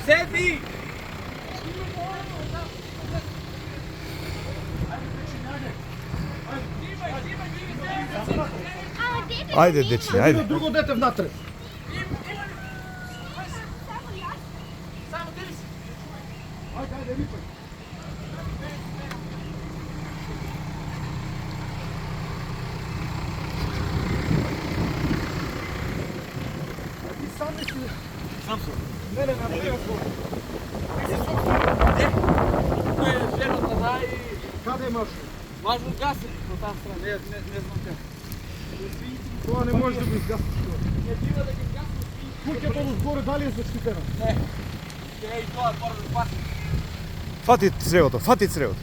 Седи! Ajde, dečki, ajde. Drugo dete внатре. Ajde, ripaj. Ti sam si... Сам съм. Не, направи го. Тук е жертвата, да, и... Къде имаш? Важно гаси по тази страна, не знам как. Това не може да го изгаси. Не бива да ги гасим свинки. Кукето отгоре дали е защитена? Не. И това е пора да спаси. Fati crevото, fati crevото.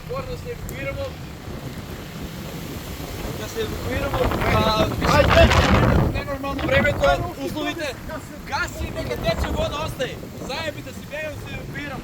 Пора да се евакуирamo. Да се евакуирamo. Ненормално времето, условите. Гаси, нека тече вода, остай. Заеби да си бегам, се евакуирам.